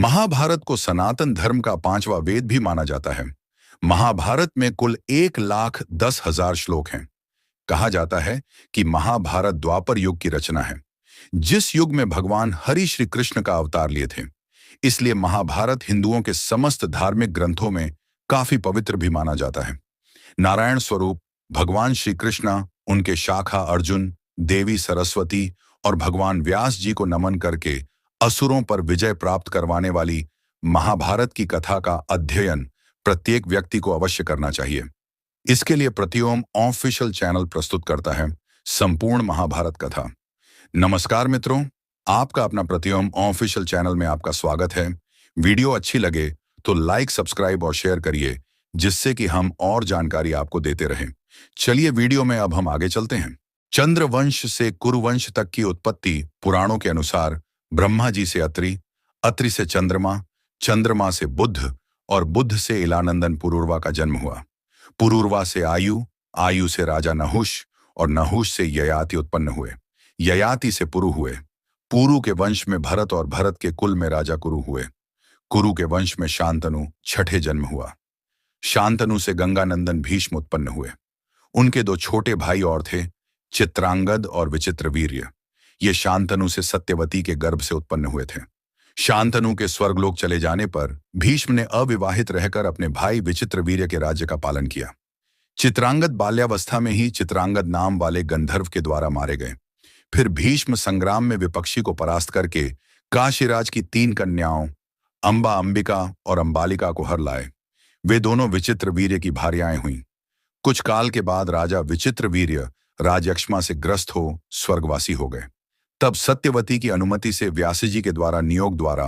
महाभारत को सनातन धर्म का पांचवा वेद भी माना जाता है। महाभारत में कुल 1,10,000 श्लोक हैं। कहा जाता है कि महाभारत द्वापर युग की रचना है, जिस युग में भगवान हरि श्री कृष्ण का अवतार लिए थे। इसलिए महाभारत हिंदुओं के समस्त धार्मिक ग्रंथों में काफी पवित्र भी माना जाता है। नारायण स्वरूप भगवान श्री कृष्ण, उनके शाखा अर्जुन, देवी सरस्वती और भगवान व्यास जी को नमन करके असुरों पर विजय प्राप्त करवाने वाली महाभारत की कथा का अध्ययन प्रत्येक व्यक्ति को अवश्य करना चाहिए। इसके लिए प्रतिओम ऑफिशियल चैनल प्रस्तुत करता है संपूर्ण महाभारत कथा। नमस्कार मित्रों, आपका अपना प्रतिओम ऑफिशियल चैनल में आपका स्वागत है। वीडियो अच्छी लगे तो लाइक, सब्सक्राइब और शेयर करिए, जिससे कि हम और जानकारी आपको देते रहें। चलिए वीडियो में अब हम आगे चलते हैं। चंद्रवंश से कुरुवंश तक की उत्पत्ति पुराणों के अनुसार ब्रह्मा जी से अत्रि, अत्रि से चंद्रमा, चंद्रमा से बुध और बुध से इलानंदन पुरूरवा का जन्म हुआ। पुरूरवा से आयु, आयु से राजा नहुष और नहुष से ययाति उत्पन्न हुए। ययाति से पुरु हुए। पुरु के वंश में भरत और भरत के कुल में राजा कुरु हुए। कुरु के वंश में शांतनु छठे जन्म हुआ। शांतनु से गंगानंदन भीष्म उत्पन्न हुए। उनके दो छोटे भाई और थे, चित्रांगद और विचित्रवीर्य। ये शांतनु से सत्यवती के गर्भ से उत्पन्न हुए थे। शांतनु के स्वर्गलोक चले जाने पर भीष्म ने अविवाहित रहकर अपने भाई विचित्रवीर्य के राज्य का पालन किया। चित्रांगद बाल्यावस्था में ही चित्रांगद नाम वाले गंधर्व के द्वारा मारे गए। फिर भीष्म संग्राम में विपक्षी को परास्त करके काशीराज की 3 कन्याओं अंबा, अंबिका और अंबालिका को हर लाए। वे दोनों विचित्रवीर्य की भार्याएं हुईं। कुछ काल के बाद राजा विचित्रवीर्य राजयक्ष्मा से ग्रस्त हो स्वर्गवासी हो गए। तब सत्यवती की अनुमति से व्यास जी के द्वारा नियोग द्वारा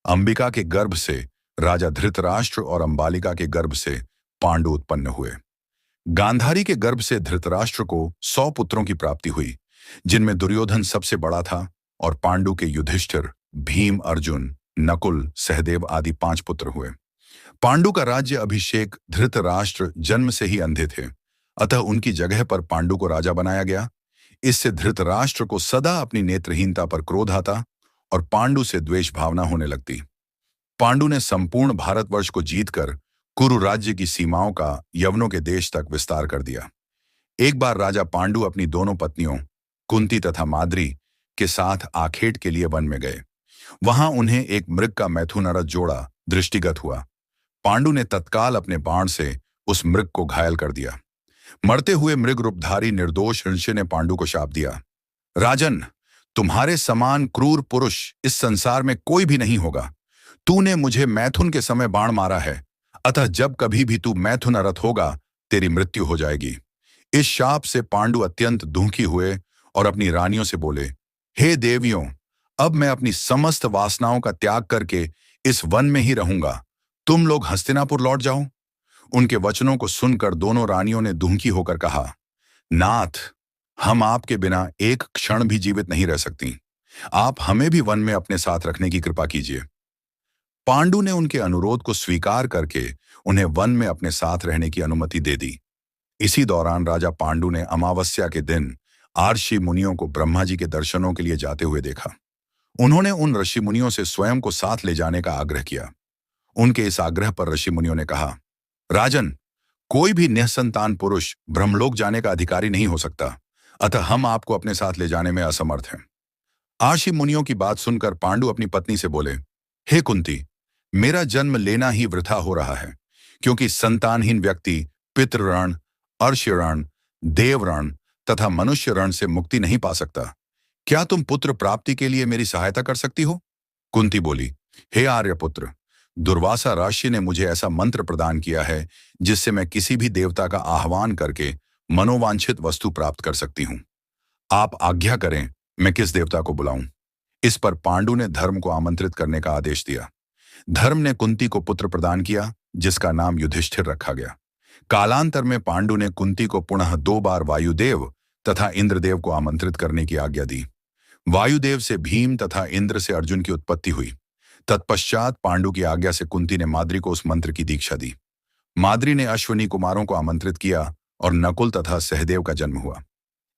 अंबिका के गर्भ से राजा धृतराष्ट्र और अंबालिका के गर्भ से पांडु उत्पन्न हुए। गांधारी के गर्भ से धृतराष्ट्र को 100 पुत्रों की प्राप्ति हुई, जिनमें दुर्योधन सबसे बड़ा था, और पांडु के युधिष्ठिर, भीम, अर्जुन, नकुल, सहदेव आदि 5 पुत्र हुए। पांडु का राज्य अभिषेक धृतराष्ट्र जन्म से ही अंधे थे, अतः उनकी जगह पर पांडु को राजा बनाया गया। इससे धृतराष्ट्र को सदा अपनी नेत्रहीनता पर क्रोध आता और पांडु से द्वेष भावना होने लगती। पांडु ने संपूर्ण भारतवर्ष को जीतकर कुरु राज्य की सीमाओं का यवनों के देश तक विस्तार कर दिया। एक बार राजा पांडु अपनी दोनों पत्नियों कुंती तथा माद्री के साथ आखेट के लिए वन में गए। वहां उन्हें एक मृग का मैथुनरथ जोड़ा दृष्टिगत हुआ। पांडु ने तत्काल अपने बाण से उस मृग को घायल कर दिया। मरते हुए मृग रूपधारी निर्दोष ऋषि ने पांडु को शाप दिया, राजन, तुम्हारे समान क्रूर पुरुष इस संसार में कोई भी नहीं होगा। तूने मुझे मैथुन के समय बाण मारा है, अतः जब कभी भी तू मैथुनरथ होगा, तेरी मृत्यु हो जाएगी। इस शाप से पांडु अत्यंत दुखी हुए और अपनी रानियों से बोले, हे देवियों, अब मैं अपनी समस्त वासनाओं का त्याग करके इस वन में ही रहूंगा। तुम लोग हस्तिनापुर लौट जाओ। उनके वचनों को सुनकर दोनों रानियों ने दुखी होकर कहा, नाथ, हम आपके बिना एक क्षण भी जीवित नहीं रह सकती। आप हमें भी वन में अपने साथ रखने की कृपा कीजिए। पांडु ने उनके अनुरोध को स्वीकार करके उन्हें वन में अपने साथ रहने की अनुमति दे दी। इसी दौरान राजा पांडु ने अमावस्या के दिन ऋषि मुनियों को ब्रह्मा जी के दर्शनों के लिए जाते हुए देखा। उन्होंने उन ऋषि मुनियों से स्वयं को साथ ले जाने का आग्रह किया। उनके इस आग्रह पर ऋषि मुनियों ने कहा, राजन, कोई भी निसंतान पुरुष ब्रह्मलोक जाने का अधिकारी नहीं हो सकता, अतः हम आपको अपने साथ ले जाने में असमर्थ हैं। ऋषि मुनियों की बात सुनकर पांडु अपनी पत्नी से बोले, हे कुंती, मेरा जन्म लेना ही वृथा हो रहा है, क्योंकि संतानहीन व्यक्ति पितृऋण, अर्षिऋण, देवऋण तथा मनुष्य ऋण से मुक्ति नहीं पा सकता। क्या तुम पुत्र प्राप्ति के लिए मेरी सहायता कर सकती हो? कुंती बोली, हे आर्यपुत्र, दुर्वासा ऋषि ने मुझे ऐसा मंत्र प्रदान किया है जिससे मैं किसी भी देवता का आह्वान करके मनोवांछित वस्तु प्राप्त कर सकती हूं। आप आज्ञा करें, मैं किस देवता को बुलाऊं? इस पर पांडु ने धर्म को आमंत्रित करने का आदेश दिया। धर्म ने कुंती को पुत्र प्रदान किया, जिसका नाम युधिष्ठिर रखा गया। कालांतर में पांडु ने कुंती को पुनः 2 बार वायुदेव तथा इंद्रदेव को आमंत्रित करने की आज्ञा दी। वायुदेव से भीम तथा इंद्र से अर्जुन की उत्पत्ति हुई। तत्पश्चात पांडु की आज्ञा से कुंती ने माद्री को उस मंत्र की दीक्षा दी। माद्री ने अश्विनी कुमारों को आमंत्रित किया और नकुल तथा सहदेव का जन्म हुआ।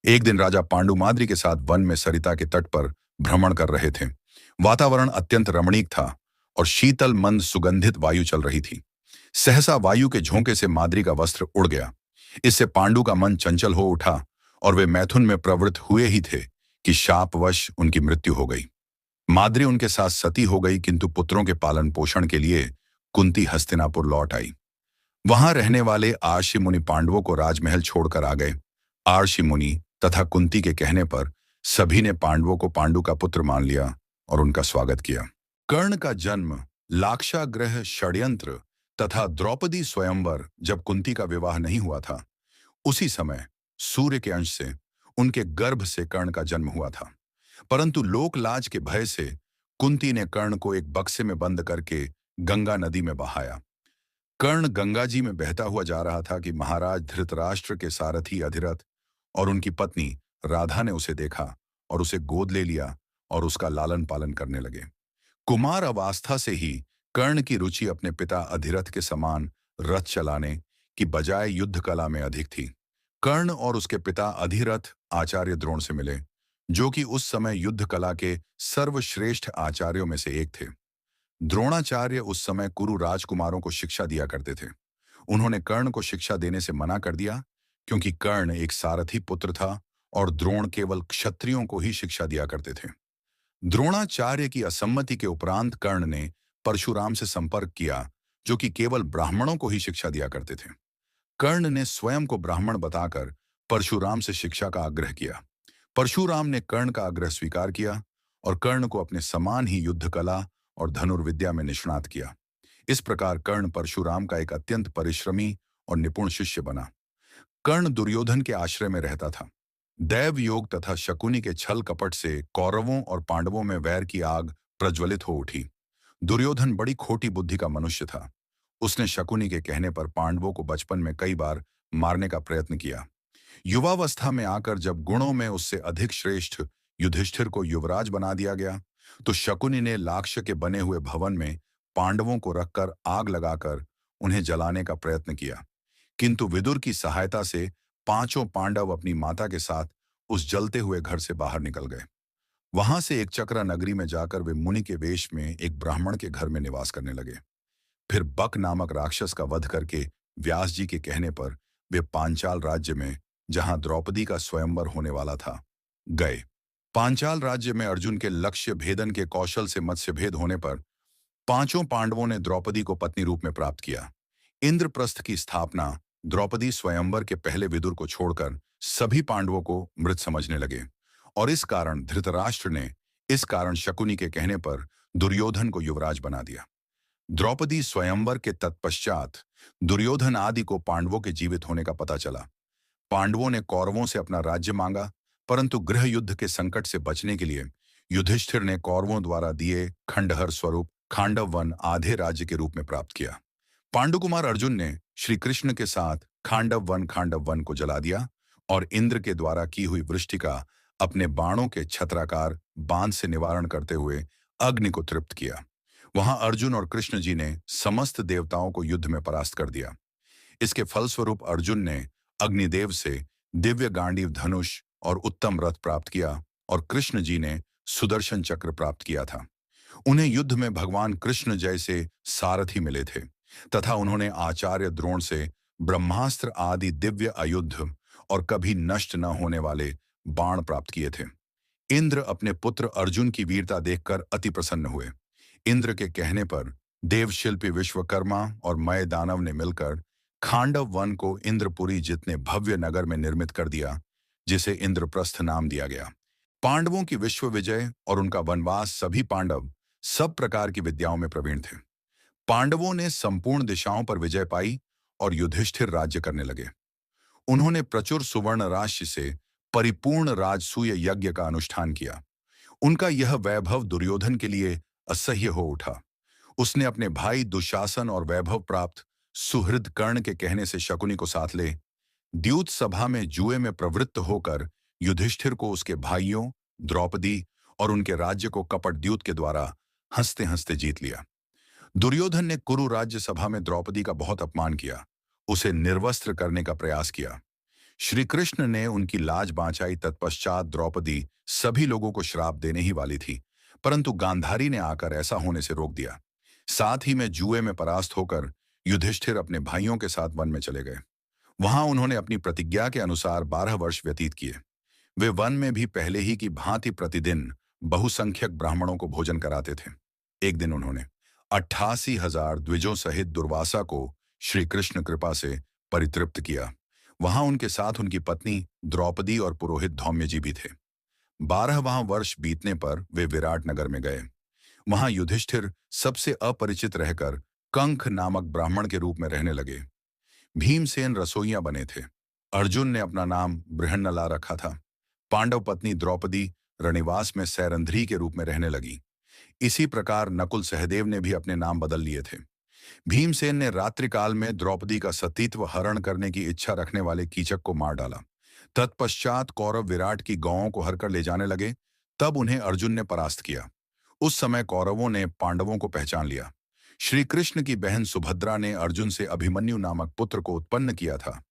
एक दिन राजा पांडु माद्री के साथ वन में सरिता के तट पर भ्रमण कर रहे थे। वातावरण अत्यंत रमणीक था और शीतल मंद सुगंधित वायु चल रही थी। सहसा वायु के झोंके से माद्री का वस्त्र उड़ गया। इससे पांडु का मन चंचल हो उठा और वे मैथुन में प्रवृत्त हुए ही थे कि शापवश उनकी मृत्यु हो गई। माद्री उनके साथ सती हो गई, किंतु पुत्रों के पालन पोषण के लिए कुंती हस्तिनापुर लौट आई। वहां रहने वाले आर्षि मुनि पांडवों को राजमहल छोड़कर आ गए। आर्षि मुनि तथा कुंती के कहने पर सभी ने पांडवों को पांडु का पुत्र मान लिया और उनका स्वागत किया। कर्ण का जन्म, लाक्षागृह षड्यंत्र तथा द्रौपदी स्वयंवर जब कुंती का विवाह नहीं हुआ था, उसी समय सूर्य के अंश से उनके गर्भ से कर्ण का जन्म हुआ था। परंतु लोकलाज के भय से कुंती ने कर्ण को एक बक्से में बंद करके गंगा नदी में बहाया। कर्ण गंगा जी में बहता हुआ जा रहा था कि महाराज धृतराष्ट्र के सारथी अधिरथ और उनकी पत्नी राधा ने उसे देखा और उसे गोद ले लिया और उसका लालन पालन करने लगे। कुमार अवस्था से ही कर्ण की रुचि अपने पिता अधिरथ के समान रथ चलाने की बजाय युद्ध कला में अधिक थी। कर्ण और उसके पिता अधिरथ आचार्य द्रोण से मिले, जो कि उस समय युद्ध कला के सर्वश्रेष्ठ आचार्यों में से एक थे। द्रोणाचार्य उस समय कुरु राजकुमारों को शिक्षा दिया करते थे। उन्होंने कर्ण को शिक्षा देने से मना कर दिया, क्योंकि कर्ण एक सारथी पुत्र था और द्रोण केवल क्षत्रियों को ही शिक्षा दिया करते थे। द्रोणाचार्य की असम्मति के उपरांत कर्ण ने परशुराम से संपर्क किया, जो कि केवल ब्राह्मणों को ही शिक्षा दिया करते थे। कर्ण ने स्वयं को ब्राह्मण बताकर परशुराम से शिक्षा का आग्रह किया। परशुराम ने कर्ण का आग्रह स्वीकार किया और कर्ण को अपने समान ही युद्ध कला और धनुर्विद्या में निष्णात किया। इस प्रकार कर्ण परशुराम का एक अत्यंत परिश्रमी और निपुण शिष्य बना। कर्ण दुर्योधन के आश्रय में रहता था। दैव योग तथा शकुनी के छल कपट से कौरवों और पांडवों में वैर की आग प्रज्वलित हो उठी। दुर्योधन बड़ी खोटी बुद्धि का मनुष्य था। उसने शकुनी के कहने पर पांडवों को बचपन में कई बार मारने का प्रयत्न किया। युवावस्था में आकर जब गुणों में उससे अधिक श्रेष्ठ युधिष्ठिर को युवराज बना दिया गया, तो शकुनी ने लाक्ष के बने हुए भवन में पांडवों को रखकर आग लगाकर उन्हें जलाने का प्रयत्न किया। किंतु विदुर की सहायता से पांचों पांडव अपनी माता के साथ उस जलते हुए घर से बाहर निकल गए। वहां से एक चक्रा नगरी में जाकर वे मुनि के वेश में एक ब्राह्मण के घर में निवास करने लगे। फिर बक नामक राक्षस का वध करके व्यास जी के कहने पर वे पांचाल राज्य में, जहां द्रौपदी का स्वयंवर होने वाला था, गए। पांचाल राज्य में अर्जुन के लक्ष्य भेदन के कौशल से मत्स्य भेद होने पर पांचों पांडवों ने द्रौपदी को पत्नी रूप में प्राप्त किया। इंद्रप्रस्थ की स्थापना द्रौपदी स्वयंवर के पहले विदुर को छोड़कर सभी पांडवों को मृत समझने लगे, और इस कारण धृतराष्ट्र ने इस कारण शकुनी के कहने पर दुर्योधन को युवराज बना दिया। द्रौपदी स्वयंवर के तत्पश्चात दुर्योधन आदि को पांडवों के जीवित होने का पता चला। पांडवों ने कौरवों से अपना राज्य मांगा, परंतु गृह युद्ध के संकट से बचने के लिए युधिष्ठिर ने कौरवों द्वारा दिए खंडहर स्वरूप खांडव वन आधे राज्य के रूप में प्राप्त किया। पांडुकुमार अर्जुन ने श्री कृष्ण के साथ खांडव वन को जला दिया और इंद्र के द्वारा की हुई वृष्टि का अपने बाणों के छत्राकार बांध से निवारण करते हुए अग्नि को तृप्त किया। वहां अर्जुन और कृष्ण जी ने समस्त देवताओं को युद्ध में परास्त कर दिया। इसके फलस्वरूप अर्जुन ने अग्निदेव से दिव्य गांडीव धनुष और उत्तम रथ प्राप्त किया और कृष्ण जी ने सुदर्शन चक्र प्राप्त किया था। उन्हें युद्ध में भगवान कृष्ण जैसे सारथी मिले थे तथा उन्होंने आचार्य द्रोण से ब्रह्मास्त्र आदि दिव्य अयुद्ध और कभी नष्ट न होने वाले बाण प्राप्त किए थे। इंद्र अपने पुत्र अर्जुन की वीरता देखकर अति प्रसन्न हुए। इंद्र के कहने पर देवशिल्पी विश्वकर्मा और मय दानव ने मिलकर खांडव वन को इंद्रपुरी जितने भव्य नगर में निर्मित कर दिया, जिसे इंद्रप्रस्थ नाम दिया गया। पांडवों की विश्व विजय और उनका वनवास, सभी पांडव सब प्रकार की विद्याओं में प्रवीण थे। पांडवों ने संपूर्ण दिशाओं पर विजय पाई और युधिष्ठिर राज्य करने लगे। उन्होंने प्रचुर सुवर्ण राशि से परिपूर्ण राजसूय यज्ञ का अनुष्ठान किया। उनका यह वैभव दुर्योधन के लिए असह्य हो उठा। उसने अपने भाई दुशासन और वैभव प्राप्त सुहृद कर्ण के कहने से शकुनी को साथ ले द्यूत सभा में जुए में प्रवृत्त होकर युधिष्ठिर को उसके भाइयों, द्रौपदी और उनके राज्य को कपट द्यूत के द्वारा हंसते हंसते जीत लिया। दुर्योधन ने कुरु राज्य सभा में द्रौपदी का बहुत अपमान किया, उसे निर्वस्त्र करने का प्रयास किया। श्री कृष्ण ने उनकी लाज बांचाई। तत्पश्चात द्रौपदी सभी लोगों को श्राप देने ही वाली थी, परंतु गांधारी ने आकर ऐसा होने से रोक दिया। साथ ही में जुए में परास्त होकर युधिष्ठिर अपने भाइयों के साथ वन में चले गए। वहां उन्होंने अपनी प्रतिज्ञा के अनुसार 12 वर्ष व्यतीत किए। वे वन में भी पहले ही की भांति प्रतिदिन बहुसंख्यक ब्राह्मणों को भोजन कराते थे। एक दिन उन्होंने 88,000 द्विजों सहित दुर्वासा को श्री कृष्ण कृपा से परितृप्त किया। वहां उनके साथ उनकी पत्नी द्रौपदी और पुरोहित धौम्य जी भी थे। 12वां वर्ष बीतने पर वे विराट नगर में गए। वहां युधिष्ठिर सबसे अपरिचित रहकर कंक नामक ब्राह्मण के रूप में रहने लगे। भीमसेन रसोइया बने थे। अर्जुन ने अपना नाम बृहन्नला रखा था। पांडव पत्नी द्रौपदी रणिवास में सैरंध्री के रूप में रहने लगी। इसी प्रकार नकुल सहदेव ने भी अपने नाम बदल लिए थे। भीमसेन ने रात्रिकाल में द्रौपदी का सतीत्व हरण करने की इच्छा रखने वाले कीचक को मार डाला। तत्पश्चात कौरव विराट की गौओं को हरकर ले जाने लगे। तब उन्हें अर्जुन ने परास्त किया। उस समय कौरवों ने पांडवों को पहचान लिया। श्री कृष्ण की बहन सुभद्रा ने अर्जुन से अभिमन्यु नामक पुत्र को उत्पन्न किया था।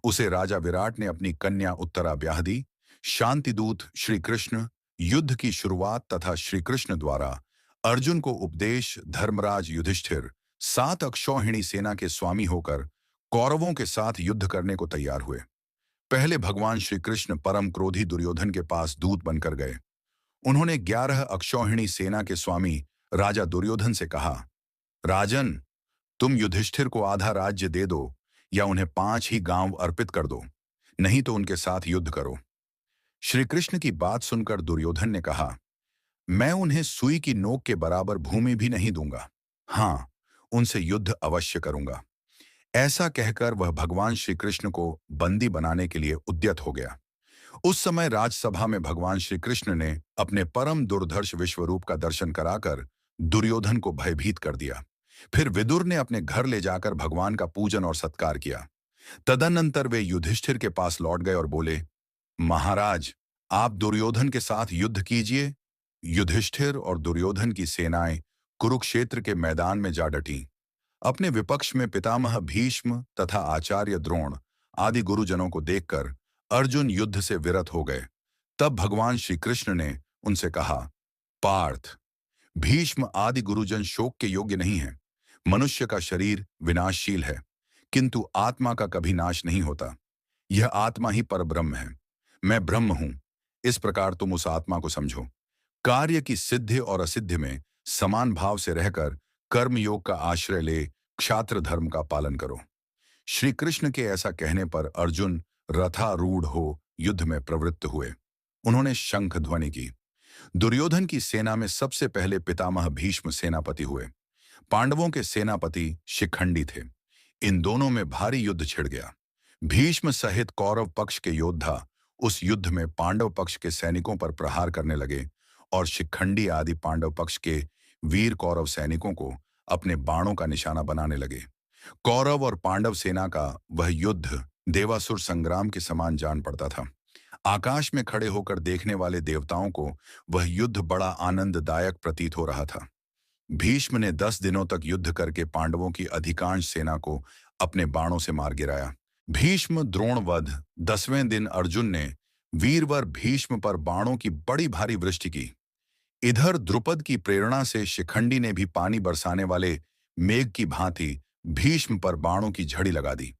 उसे राजा विराट ने अपनी कन्या उत्तरा ब्याह दी। शांतिदूत श्री कृष्ण, युद्ध की शुरुआत तथा श्री कृष्ण द्वारा अर्जुन को उपदेश, धर्मराज युधिष्ठिर 7 अक्षौहिणी सेना के स्वामी होकर कौरवों के साथ युद्ध करने को तैयार हुए। पहले भगवान श्री कृष्ण परम क्रोधी दुर्योधन के पास दूत बनकर गए। उन्होंने 11 अक्षौहिणी सेना के स्वामी राजा दुर्योधन से कहा, राजन, तुम युधिष्ठिर को आधा राज्य दे दो या उन्हें 5 ही गांव अर्पित कर दो, नहीं तो उनके साथ युद्ध करो। श्री कृष्ण की बात सुनकर दुर्योधन ने कहा, मैं उन्हें सुई की नोक के बराबर भूमि भी नहीं दूंगा। हाँ, उनसे युद्ध अवश्य करूंगा। ऐसा कहकर वह भगवान श्री कृष्ण को बंदी बनाने के लिए उद्यत हो गया। उस समय राजसभा में भगवान श्री कृष्ण ने अपने परम दुर्धर्ष विश्वरूप का दर्शन कराकर दुर्योधन को भयभीत कर दिया। फिर विदुर ने अपने घर ले जाकर भगवान का पूजन और सत्कार किया। तदनंतर वे युधिष्ठिर के पास लौट गए और बोले, महाराज, आप दुर्योधन के साथ युद्ध कीजिए। युधिष्ठिर और दुर्योधन की सेनाएं कुरुक्षेत्र के मैदान में जा डटी। अपने विपक्ष में पितामह भीष्म तथा आचार्य द्रोण आदि गुरुजनों को देखकर अर्जुन युद्ध से विरत हो गए। तब भगवान श्री कृष्ण ने उनसे कहा, पार्थ, भीष्म आदि गुरुजन शोक के योग्य नहीं है। मनुष्य का शरीर विनाशशील है, किंतु आत्मा का कभी नाश नहीं होता। यह आत्मा ही परब्रह्म है। मैं ब्रह्म हूं। इस प्रकार तुम उस आत्मा को समझो। कार्य की सिद्धि और असिद्धि में समान भाव से रहकर कर्म योग का आश्रय ले क्षात्र धर्म का पालन करो। श्री कृष्ण के ऐसा कहने पर अर्जुन रथारूढ़ हो युद्ध में प्रवृत्त हुए। उन्होंने शंख ध्वनि की। दुर्योधन की सेना में सबसे पहले पितामह भीष्म सेनापति हुए। पांडवों के सेनापति शिखंडी थे। इन दोनों में भारी युद्ध छिड़ गया। भीष्म सहित कौरव पक्ष के योद्धा उस युद्ध में पांडव पक्ष के सैनिकों पर प्रहार करने लगे और शिखंडी आदि पांडव पक्ष के वीर कौरव सैनिकों को अपने बाणों का निशाना बनाने लगे। कौरव और पांडव सेना का वह युद्ध देवासुर संग्राम के समान जान पड़ता था। आकाश में खड़े होकर देखने वाले देवताओं को वह युद्ध बड़ा आनंददायक प्रतीत हो रहा था। भीष्म ने 10 दिनों तक युद्ध करके पांडवों की अधिकांश सेना को अपने बाणों से मार गिराया। भीष्म द्रोण वध 10वें दिन अर्जुन ने वीरवर भीष्म पर बाणों की बड़ी भारी वृष्टि की। इधर द्रुपद की प्रेरणा से शिखंडी ने भी पानी बरसाने वाले मेघ की भांति भीष्म पर बाणों की झड़ी लगा दी।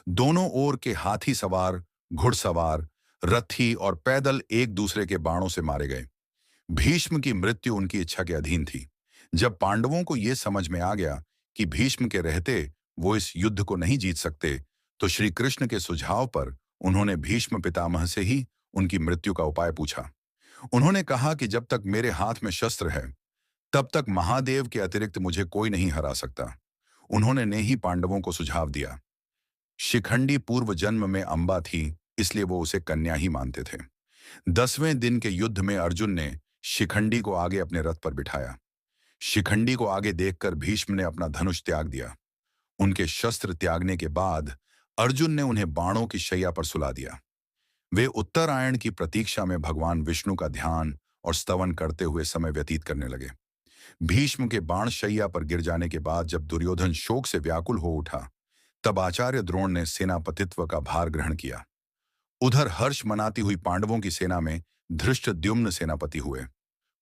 दोनों ओर के हाथी सवार, घुड़सवार, रथी और पैदल एक दूसरे के बाणों से मारे गए। भीष्म की मृत्यु उनकी इच्छा के अधीन थी। जब पांडवों को यह समझ में आ गया कि भीष्म के रहते वो इस युद्ध को नहीं जीत सकते, तो श्री कृष्ण के सुझाव पर उन्होंने भीष्म पितामह से ही उनकी मृत्यु का उपाय पूछा। उन्होंने कहा कि जब तक मेरे हाथ में शस्त्र है, तब तक महादेव के अतिरिक्त मुझे कोई नहीं हरा सकता। उन्होंने ने ही पांडवों को सुझाव दिया। शिखंडी पूर्व जन्म में अंबा थी, इसलिए वो उसे कन्या ही मानते थे। 10वें दिन के युद्ध में अर्जुन ने शिखंडी को आगे अपने रथ पर बिठाया। शिखंडी को आगे देखकर भीष्म ने अपना धनुष त्याग दिया। उनके शस्त्र त्यागने के बाद अर्जुन ने उन्हें बाणों की शैया पर सुला दिया। वे उत्तरायण की प्रतीक्षा में भगवान विष्णु का ध्यान और स्तवन करते हुए समय व्यतीत करने लगे। भीष्म के बाण शैया पर गिर जाने के बाद जब दुर्योधन शोक से व्याकुल हो उठा, तब आचार्य द्रोण ने सेनापतित्व का भार ग्रहण किया। उधर हर्ष मनाती हुई पांडवों की सेना में धृष्टद्युम्न सेनापति हुए।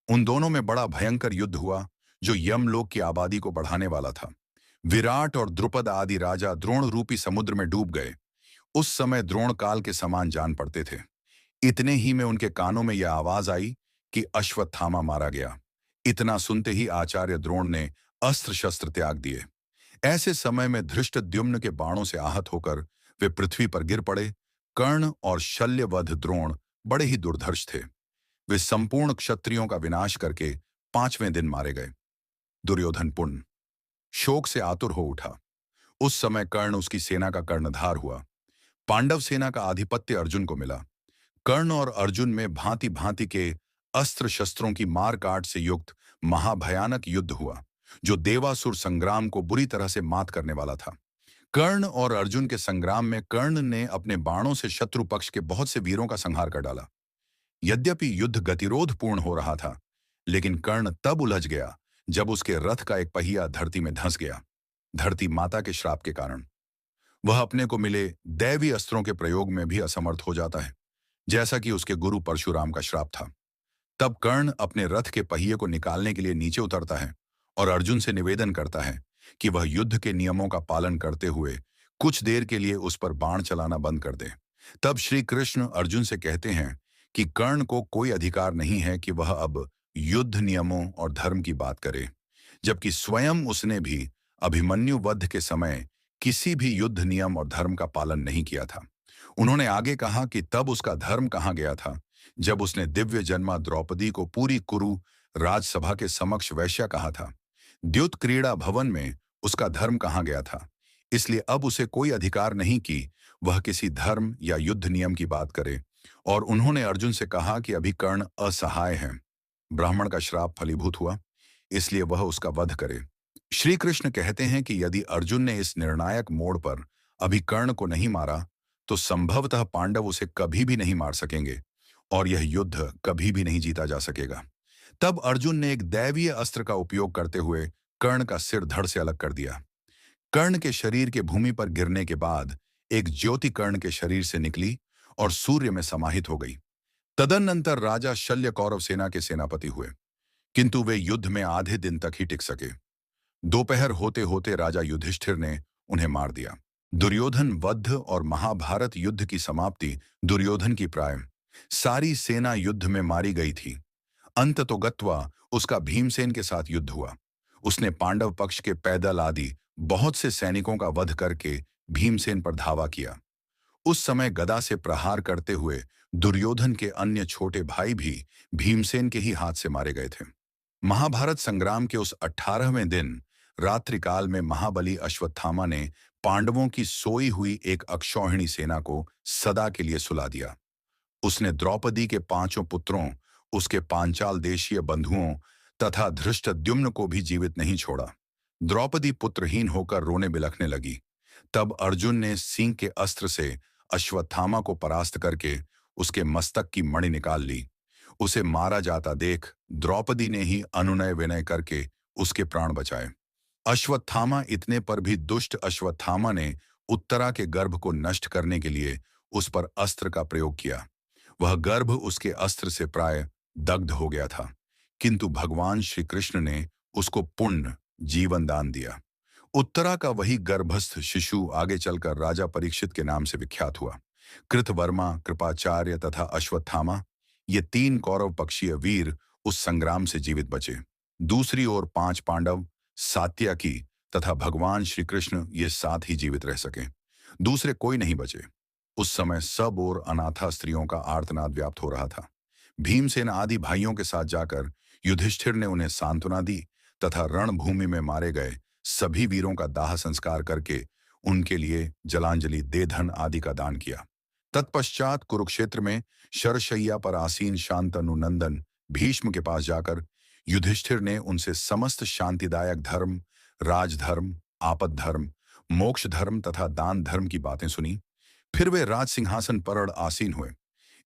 उन दोनों में बड़ा भयंकर युद्ध हुआ, जो यमलोक की आबादी को बढ़ाने वाला था। विराट और द्रुपद आदि राजा द्रोण रूपी समुद्र में डूब गए। उस समय द्रोण काल के समान जान पड़ते थे। इतने ही में उनके कानों में यह आवाज आई कि अश्वत्थामा मारा गया। इतना सुनते ही आचार्य द्रोण ने अस्त्र शस्त्र त्याग दिए। ऐसे समय में धृष्टद्युम्न के बाणों से आहत होकर वे पृथ्वी पर गिर पड़े। कर्ण और शल्यवध द्रोण बड़े ही दुर्धर्ष थे। वे संपूर्ण क्षत्रियों का विनाश करके 5वें दिन मारे गए। दुर्योधन पुण्य शोक से आतुर हो उठा। उस समय कर्ण उसकी सेना का कर्णधार हुआ। पांडव सेना का आधिपत्य अर्जुन को मिला। कर्ण और अर्जुन में भांति भांति के अस्त्र शस्त्रों की मार काट से युक्त महाभयानक युद्ध हुआ, जो देवासुर संग्राम को बुरी तरह से मात करने वाला था। कर्ण और अर्जुन के संग्राम में कर्ण ने अपने बाणों से शत्रु पक्ष के बहुत से वीरों का संहार कर डाला। यद्यपि युद्ध गतिरोध पूर्ण हो रहा था, लेकिन कर्ण तब उलझ गया जब उसके रथ का एक पहिया धरती में धंस गया। धरती माता के श्राप के कारण वह अपने को मिले दैवी अस्त्रों के प्रयोग में भी असमर्थ हो जाता है, जैसा कि उसके गुरु परशुराम का श्राप था। तब कर्ण अपने रथ के पहिए को निकालने के लिए नीचे उतरता है और अर्जुन से निवेदन करता है कि वह युद्ध के नियमों का पालन करते हुए कुछ देर के लिए उस पर बाण चलाना बंद कर दे। तब श्री कृष्ण अर्जुन से कहते हैं कि कर्ण को कोई अधिकार नहीं है कि वह अब युद्ध नियमों और धर्म की बात करे, जबकि स्वयं उसने भी अभिमन्यु वध के समय किसी भी युद्ध नियम और धर्म का पालन नहीं किया था। उन्होंने आगे कहा कि तब उसका धर्म कहाँ गया था, जब उसने दिव्य जन्मा द्रौपदी को पूरी कुरु राजसभा के समक्ष वैश्या कहा था। द्युत क्रीड़ा भवन में उसका धर्म कहाँ गया था। इसलिए अब उसे कोई अधिकार नहीं कि वह किसी धर्म या युद्ध नियम की बात करे। और उन्होंने अर्जुन से कहा कि अभी कर्ण असहाय है, ब्राह्मण का श्राप फलीभूत हुआ, इसलिए वह उसका वध करे। श्री कृष्ण कहते हैं कि यदि अर्जुन ने इस निर्णायक मोड़ पर अभी कर्ण को नहीं मारा, तो संभवतः पांडव उसे कभी भी नहीं मार सकेंगे और यह युद्ध कभी भी नहीं जीता जा सकेगा। तब अर्जुन ने एक दैवीय अस्त्र का उपयोग करते हुए कर्ण का सिर धड़ से अलग कर दिया। कर्ण के शरीर के भूमि पर गिरने के बाद एक ज्योति कर्ण के शरीर से निकली और सूर्य में समाहित हो गई। तदनंतर राजा शल्य कौरव सेना के सेनापति हुए, किंतु वे युद्ध में आधे दिन तक ही टिक सके। दोपहर होते होते राजा युधिष्ठिर ने उन्हें मार दिया। दुर्योधन वध और महाभारत युद्ध की समाप्ति दुर्योधन की प्राय सारी सेना युद्ध में मारी गई थी। अंततोगत्वा उसका भीमसेन के साथ युद्ध हुआ। उसने पांडव पक्ष के पैदल आदि बहुत से सैनिकों का वध करके भीमसेन पर धावा किया। उस समय गदा से प्रहार करते हुए दुर्योधन के अन्य छोटे भाई भी भीमसेन के ही हाथ से मारे गए थे। महाभारत संग्राम के उस 18वें दिन रात्रिकाल में महाबली अश्वत्थामा ने पांडवों की सोई हुई एक अक्षौहिणी सेना को सदा के लिए सुला दिया। उसने द्रौपदी के 5 पुत्रों, उसके पांचाल देशीय बंधुओं तथा धृष्टद्युम्न को भी जीवित नहीं छोड़ा। द्रौपदी पुत्रहीन होकर रोने बिलखने लगी। तब अर्जुन ने सिंह के अस्त्र से अश्वत्थामा को परास्त करके उसके मस्तक की मणि निकाल ली। उसे मारा जाता देख द्रौपदी ने ही अनुनय विनय करके उसके प्राण बचाए। अश्वत्थामा इतने पर भी दुष्ट अश्वत्थामा ने उत्तरा के गर्भ को नष्ट करने के लिए उस पर अस्त्र का प्रयोग किया। वह गर्भ उसके अस्त्र से प्राय दग्ध हो गया था, किंतु भगवान श्री कृष्ण ने उसको पुण्य जीवन दान दिया। उत्तरा का वही गर्भस्थ शिशु आगे चलकर राजा परीक्षित के नाम से विख्यात हुआ। कृतवर्मा, कृपाचार्य तथा अश्वत्थामा, ये 3 कौरव पक्षीय वीर उस संग्राम से जीवित बचे। दूसरी ओर 5 पांडव, सात्यकी तथा भगवान श्री कृष्ण ये 7 ही जीवित रह सके, दूसरे कोई नहीं बचे। उस समय सब ओर अनाथा स्त्रियों का आर्तनाद व्याप्त हो रहा था। भीमसेन आदि भाइयों के साथ जाकर युधिष्ठिर ने उन्हें सांत्वना दी तथा रणभूमि में मारे गए सभी वीरों का दाह संस्कार करके उनके लिए जलांजलि, दे धन आदि का दान किया। तत्पश्चात कुरुक्षेत्र में शरशैया पर आसीन शांतनु नंदन भीष्म के पास जाकर युधिष्ठिर ने उनसे समस्त शांतिदायक धर्म, राजधर्म, आपद धर्म, मोक्ष धर्म तथा दान धर्म की बातें सुनी। फिर वे राज सिंहासन पर आसीन हुए।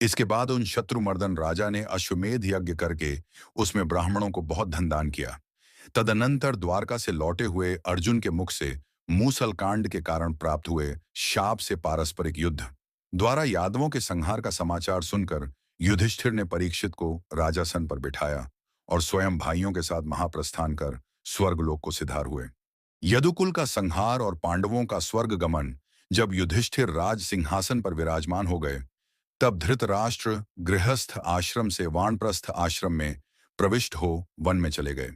इसके बाद उन शत्रुमर्दन राजा ने अश्वमेध यज्ञ करके उसमें ब्राह्मणों को बहुत धन दान किया। तदनंतर द्वारका से लौटे हुए अर्जुन के मुख से मूसल कांड के कारण प्राप्त हुए शाप से पारस्परिक युद्ध द्वारा यादवों के संहार का समाचार सुनकर युधिष्ठिर ने परीक्षित को राजासन पर बिठाया और स्वयं भाइयों के साथ महाप्रस्थान कर स्वर्गलोक को सिधार हुए। यदुकुल का संहार और पांडवों का स्वर्ग गमन जब युधिष्ठिर राज सिंहासन पर विराजमान हो गए, तब धृतराष्ट्र गृहस्थ आश्रम से वानप्रस्थ आश्रम में प्रविष्ट हो वन में चले गए,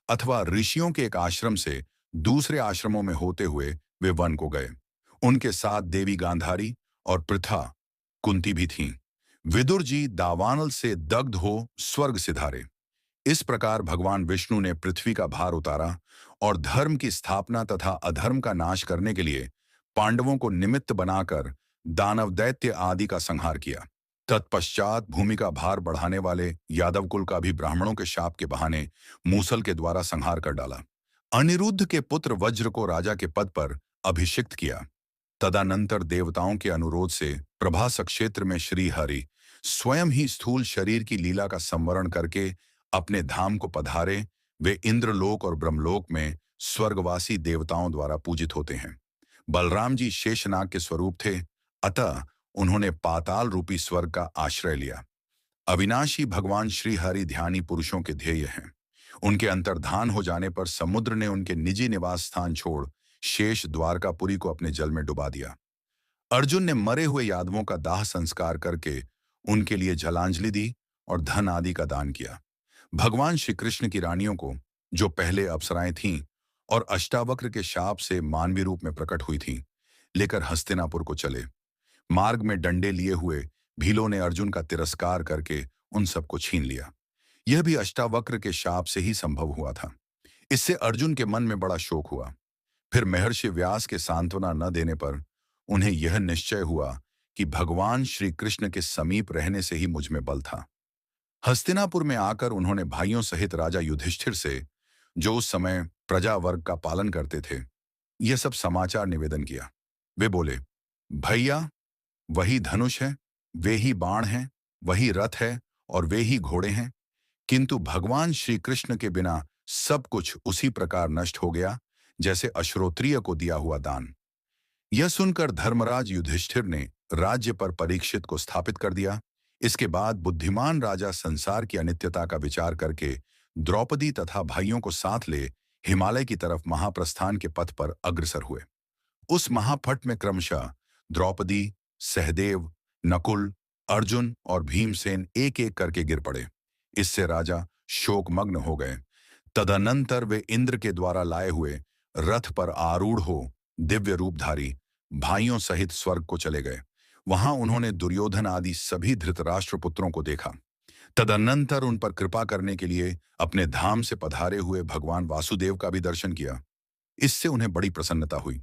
अथवा ऋषियों के एक आश्रम से दूसरे आश्रमों में होते हुए वे वन को गए। उनके साथ देवी गांधारी और पृथा, कुंती भी थीं। विदुर जी दावानल से दग्ध हो स्वर्ग सिधारे। इस प्रकार भगवान विष्णु ने पृथ्वी का भार उतारा और धर्म की स्थापना तथा अधर्म का नाश करने के लिए पांडवों को निमित्त बनाकर दानव दैत्य आदि का संहार किया। तत्पश्चात भूमि का भार बढ़ाने वाले यादव कुल का भी ब्राह्मणों के शाप के बहाने मूसल के द्वारा संहार कर डाला। अनिरुद्ध के पुत्र वज्र को राजा के पद पर अभिषिक्त किया। तदनंतर देवताओं के अनुरोध से प्रभास क्षेत्र में श्री हरि स्वयं ही स्थूल शरीर की लीला का संवरण करके अपने धाम को पधारे। वे इंद्रलोक और ब्रह्मलोक में स्वर्गवासी देवताओं द्वारा पूजित होते हैं। बलराम जी शेषनाग के स्वरूप थे, अतः उन्होंने पाताल रूपी स्वर्ग का आश्रय लिया। अविनाशी भगवान श्री हरि ध्यानी पुरुषों के ध्येय हैं। उनके अंतर्धान हो जाने पर समुद्र ने उनके निजी निवास स्थान छोड़ शेष द्वारकापुरी को अपने जल में डुबा दिया। अर्जुन ने मरे हुए यादवों का दाह संस्कार करके उनके लिए जलांजलि दी और धन आदि का दान किया। भगवान श्री कृष्ण की रानियों को, जो पहले अप्सराएं थीं और अष्टावक्र के शाप से मानवी रूप में प्रकट हुई थीं, लेकर हस्तिनापुर को चले। मार्ग में डंडे लिए हुए भीलों ने अर्जुन का तिरस्कार करके उन सबको छीन लिया। यह भी अष्टावक्र के शाप से ही संभव हुआ था। इससे अर्जुन के मन में बड़ा शोक हुआ। फिर महर्षि व्यास के सांत्वना न देने पर उन्हें यह निश्चय हुआ कि भगवान श्री कृष्ण के समीप रहने से ही मुझ में बल था। हस्तिनापुर में आकर उन्होंने भाइयों सहित राजा युधिष्ठिर से, जो उस समय प्रजा वर्ग का पालन करते थे, यह सब समाचार निवेदन किया। वे बोले, भैया, वही धनुष है, वे ही बाण हैं, वही रथ है और वे ही घोड़े हैं, किंतु भगवान श्री कृष्ण के बिना सब कुछ उसी प्रकार नष्ट हो गया जैसे अश्रोत्रिय को दिया हुआ दान। यह सुनकर धर्मराज युधिष्ठिर ने राज्य पर परीक्षित को स्थापित कर दिया। इसके बाद बुद्धिमान राजा संसार की अनित्यता का विचार करके द्रौपदी तथा भाइयों को साथ ले हिमालय की तरफ महाप्रस्थान के पथ पर अग्रसर हुए। उस महापट में क्रमशः द्रौपदी, सहदेव, नकुल, अर्जुन और भीमसेन एक एक करके गिर पड़े। इससे राजा शोकमग्न हो गए। तदनंतर वे इंद्र के द्वारा लाए हुए रथ पर आरूढ़ हो दिव्य रूपधारी भाइयों सहित स्वर्ग को चले गए। वहां उन्होंने दुर्योधन आदि सभी धृतराष्ट्र पुत्रों को देखा। तदनंतर उन पर कृपा करने के लिए अपने धाम से पधारे हुए भगवान वासुदेव का भी दर्शन किया। इससे उन्हें बड़ी प्रसन्नता हुई।